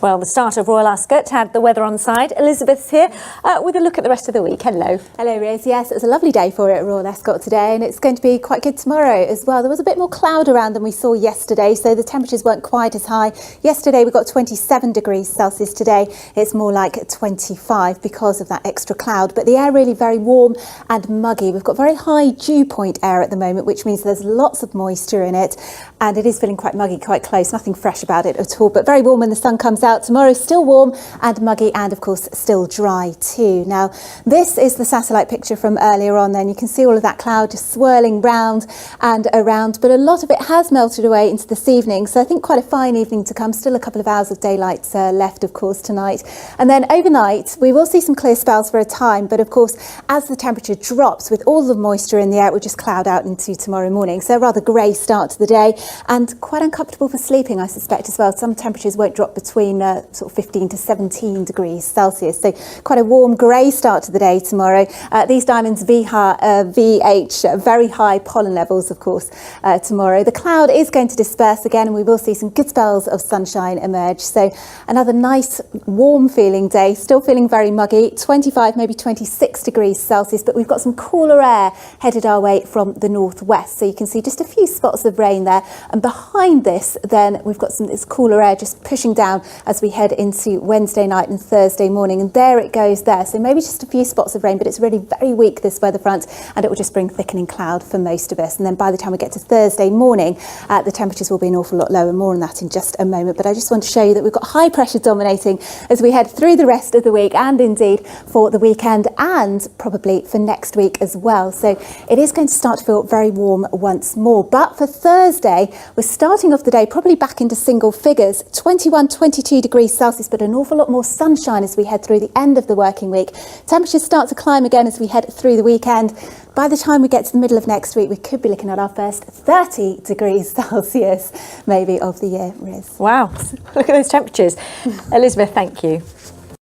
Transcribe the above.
Well, the start of Royal Ascot had the weather on side. Elizabeth's here with a look at the rest of the week. Hello. Hello, Riz. Yes, it was a lovely day for it at Royal Ascot today, and it's going to be quite good tomorrow as well. There was a bit more cloud around than we saw yesterday, so the temperatures weren't quite as high. Yesterday we got 27 degrees Celsius. Today it's more like 25 because of that extra cloud, but the air really very warm and muggy. We've got very high dew point air at the moment, which means there's lots of moisture in it, and it is feeling quite muggy, quite close. Nothing fresh about it at all, but very warm when the sun comes out. Tomorrow still warm and muggy, and of course still dry too. Now this is the satellite picture from earlier on. Then you can see all of that cloud just swirling round and around, but a lot of it has melted away into this evening, so I think quite a fine evening to come. Still a couple of hours of daylight left of course tonight, and then overnight we will see some clear spells for a time, but of course as the temperature drops with all the moisture in the air, it will just cloud out into tomorrow morning. So a rather grey start to the day and quite uncomfortable for sleeping, I suspect as well. Some temperatures won't drop between sort of 15 to 17 degrees Celsius. So quite a warm grey start to the day tomorrow. These diamonds VH, very high pollen levels, of course, tomorrow. The cloud is going to disperse again, and we will see some good spells of sunshine emerge. So another nice warm feeling day, still feeling very muggy, 25, maybe 26 degrees Celsius, but we've got some cooler air headed our way from the northwest. So you can see just a few spots of rain there. And behind this, then we've got this cooler air just pushing down as we head into Wednesday night and Thursday morning, and there it goes there. So maybe just a few spots of rain, but it's really very weak, this weather front, and it will just bring thickening cloud for most of us. And then by the time we get to Thursday morning, the temperatures will be an awful lot lower. More on that in just a moment, but I just want to show you that we've got high pressure dominating as we head through the rest of the week, and indeed for the weekend and probably for next week as well. So it is going to start to feel very warm once more, but for Thursday we're starting off the day probably back into single figures, 21, 22 degrees Celsius, but an awful lot more sunshine as we head through the end of the working week. Temperatures start to climb again as we head through the weekend. By the time we get to the middle of next week, we could be looking at our first 30 degrees Celsius maybe of the year, Riz. Wow, look at those temperatures. Elizabeth, thank you.